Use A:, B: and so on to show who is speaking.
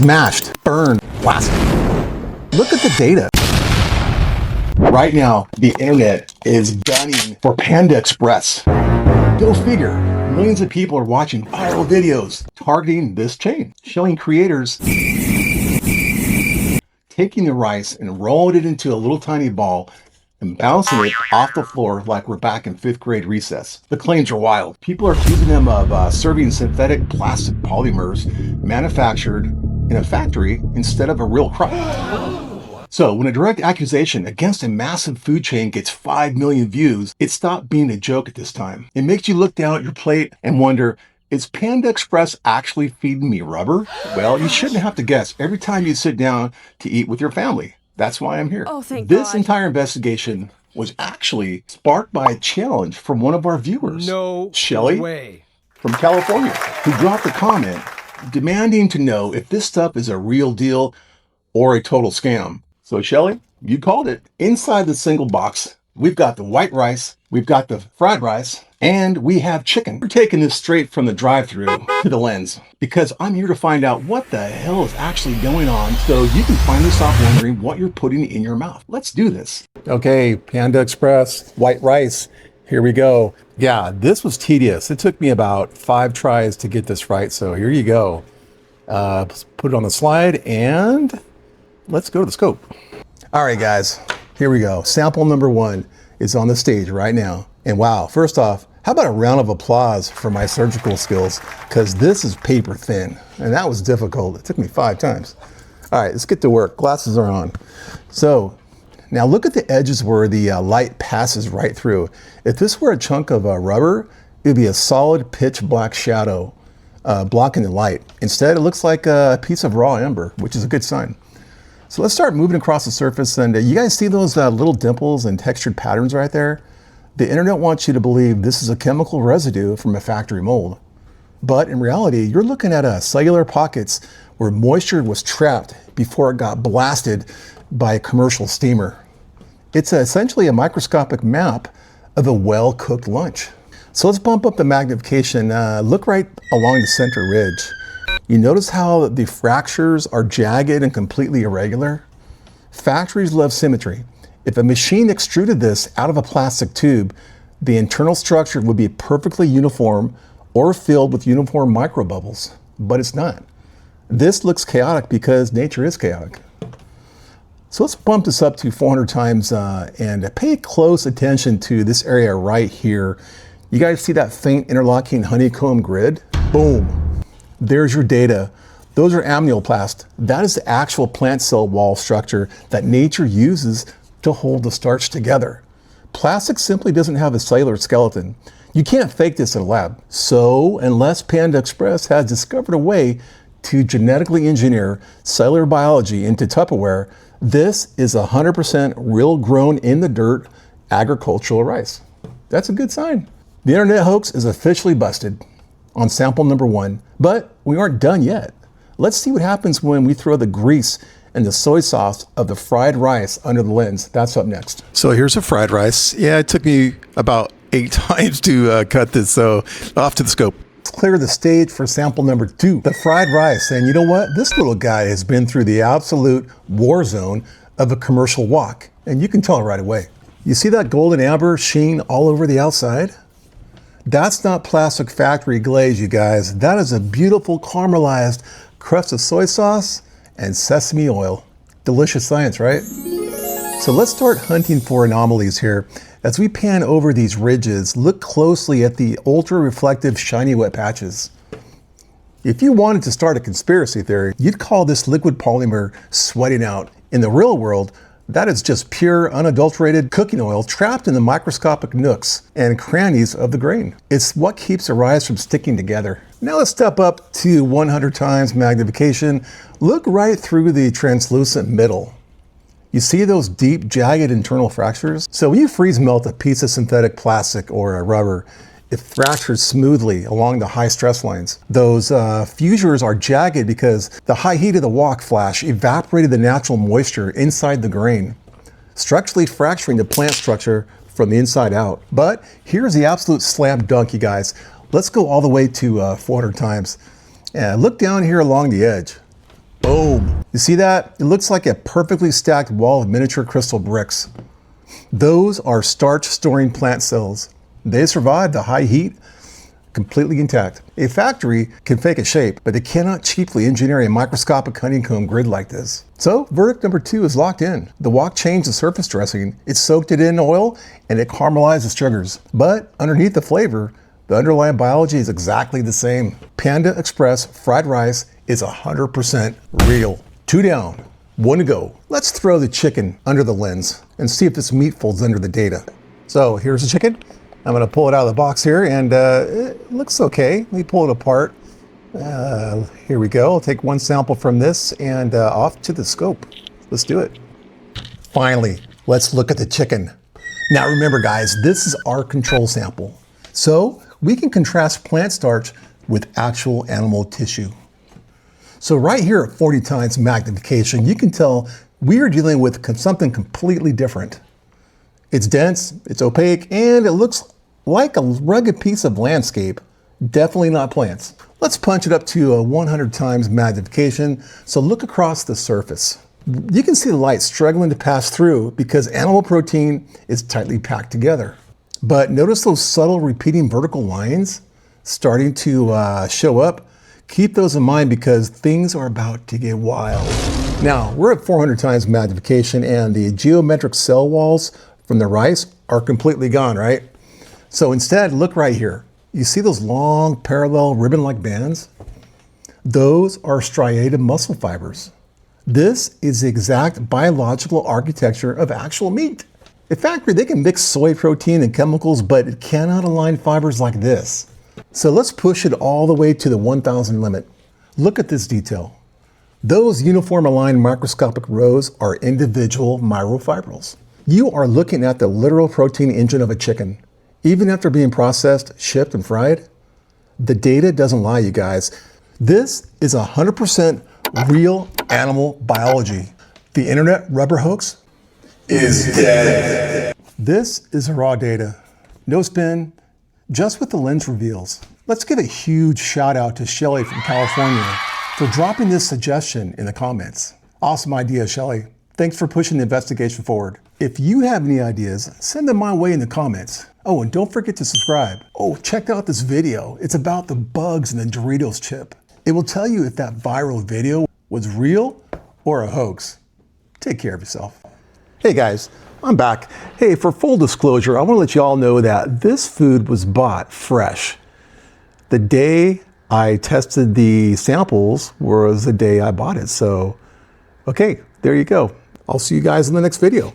A: smashed, burned, blasted. Look at the data. Right now, the internet is gunning for Panda Express. Go figure, millions of people are watching viral videos targeting this chain, showing creators taking the rice and rolling it into a little tiny ball and bouncing it off the floor like we're back in 5th grade recess. The claims are wild. People are accusing them of serving synthetic plastic polymers manufactured in a factory instead of a real crop. So when a direct accusation against a massive food chain gets 5 million views, it stopped being a joke at this time. It makes you look down at your plate and wonder, is Panda Express actually feeding me rubber? Well, you shouldn't have to guess every time you sit down to eat with your family. That's why I'm here.
B: Oh, thank
A: This
B: God.
A: entire investigation was actually sparked by a challenge from one of our viewers.
C: No
A: Shelly
C: way.
A: from California, who dropped a comment demanding to know if this stuff is a real deal or a total scam. So Shelly, you called it. Inside the single box, we've got the white rice, we've got the fried rice, and we have chicken. We're taking this straight from the drive-thru to the lens because I'm here to find out what the hell is actually going on so you can finally stop wondering what you're putting in your mouth. Let's do this. Okay, Panda Express, white rice. Here we go. Yeah, this was tedious. It took me about 5 tries to get this right, so here you go. Put it on the slide and let's go to the scope. All right, guys, here we go. Sample number 1 is on the stage right now. And wow, first off, how about a round of applause for my surgical skills? Because this is paper thin, and that was difficult. It took me 5 times. All right, let's get to work. Glasses are on. So now look at the edges where the light passes right through. If this were a chunk of rubber, it'd be a solid pitch black shadow blocking the light. Instead, it looks like a piece of raw ember, which is a good sign. So let's start moving across the surface, and you guys see those little dimples and textured patterns right there? The internet wants you to believe this is a chemical residue from a factory mold. But in reality, you're looking at cellular pockets where moisture was trapped before it got blasted by a commercial steamer. It's essentially a microscopic map of a well-cooked lunch. So let's bump up the magnification. Look right along the center ridge. You notice how the fractures are jagged and completely irregular? Factories love symmetry. If a machine extruded this out of a plastic tube, the internal structure would be perfectly uniform or filled with uniform microbubbles, but it's not. This looks chaotic because nature is chaotic. So let's bump this up to 400 times and pay close attention to this area right here. You guys see that faint interlocking honeycomb grid? Boom. There's your data. Those are amnioplasts. That is the actual plant cell wall structure that nature uses to hold the starch together. Plastic simply doesn't have a cellular skeleton. You can't fake this in a lab. So unless Panda Express has discovered a way to genetically engineer cellular biology into Tupperware, this is 100% real grown in the dirt agricultural rice. That's a good sign. The internet hoax is officially busted on sample number 1, but we aren't done yet. Let's see what happens when we throw the grease and the soy sauce of the fried rice under the lens. That's up next. So here's a fried rice. Yeah, it took me about 8 times to cut this, so off to the scope. Let's clear the stage for sample number 2, the fried rice. And you know what? This little guy has been through the absolute war zone of a commercial wok, and you can tell right away. You see that golden amber sheen all over the outside? That's not plastic factory glaze, you guys. That is a beautiful caramelized crust of soy sauce and sesame oil. Delicious science, right? So let's start hunting for anomalies here. As we pan over these ridges, look closely at the ultra-reflective shiny wet patches. If you wanted to start a conspiracy theory, you'd call this liquid polymer sweating out. In the real world, that is just pure, unadulterated cooking oil trapped in the microscopic nooks and crannies of the grain. It's what keeps the rice from sticking together. Now let's step up to 100 times magnification. Look right through the translucent middle. You see those deep, jagged internal fractures? So when you freeze melt a piece of synthetic plastic or a rubber, it fractures smoothly along the high stress lines. Those fusures are jagged because the high heat of the wok flash evaporated the natural moisture inside the grain, structurally fracturing the plant structure from the inside out. But here's the absolute slam dunk, you guys. Let's go all the way to 400 times. And look down here along the edge. Boom. You see that? It looks like a perfectly stacked wall of miniature crystal bricks. Those are starch storing plant cells. They survive the high heat completely intact. A factory can fake a shape, but they cannot cheaply engineer a microscopic honeycomb grid like this. So verdict number 2 is locked in. The wok changed the surface dressing, it soaked it in oil, and it caramelized the sugars. But underneath the flavor, the underlying biology is exactly the same. Panda Express fried rice is 100% real. 2 down, 1 to go. Let's throw the chicken under the lens and see if this meat folds under the data. So here's the chicken. I'm gonna pull it out of the box here, and it looks okay. Let me pull it apart. Here we go. I'll take 1 sample from this and off to the scope. Let's do it. Finally, let's look at the chicken. Now remember guys, this is our control sample. So we can contrast plant starch with actual animal tissue. So right here at 40 times magnification, you can tell we are dealing with something completely different. It's dense, it's opaque, and it looks like a rugged piece of landscape. Definitely not plants. Let's punch it up to a 100 times magnification. So look across the surface. You can see the light struggling to pass through because animal protein is tightly packed together. But notice those subtle repeating vertical lines starting to show up. Keep those in mind because things are about to get wild. Now, we're at 400 times magnification and the geometric cell walls from the rice are completely gone, right? So instead, look right here. You see those long, parallel ribbon-like bands? Those are striated muscle fibers. This is the exact biological architecture of actual meat. In fact, they can mix soy protein and chemicals, but it cannot align fibers like this. So let's push it all the way to the 1000 limit. Look at this detail. Those uniform aligned microscopic rows are individual myofibrils. You are looking at the literal protein engine of a chicken. Even after being processed, shipped, and fried, the data doesn't lie, you guys. This is 100% real animal biology. The internet rubber hoax is dead. This is raw data. No spin, just what the lens reveals. Let's give a huge shout out to Shelly from California for dropping this suggestion in the comments. Awesome idea, Shelly. Thanks for pushing the investigation forward. If you have any ideas, send them my way in the comments. Oh, and don't forget to subscribe. Oh, check out this video. It's about the bugs in the Doritos chip. It will tell you if that viral video was real or a hoax. Take care of yourself. Hey guys, I'm back. Hey, for full disclosure, I want to let you all know that this food was bought fresh. The day I tested the samples was the day I bought it. So, okay, there you go. I'll see you guys in the next video.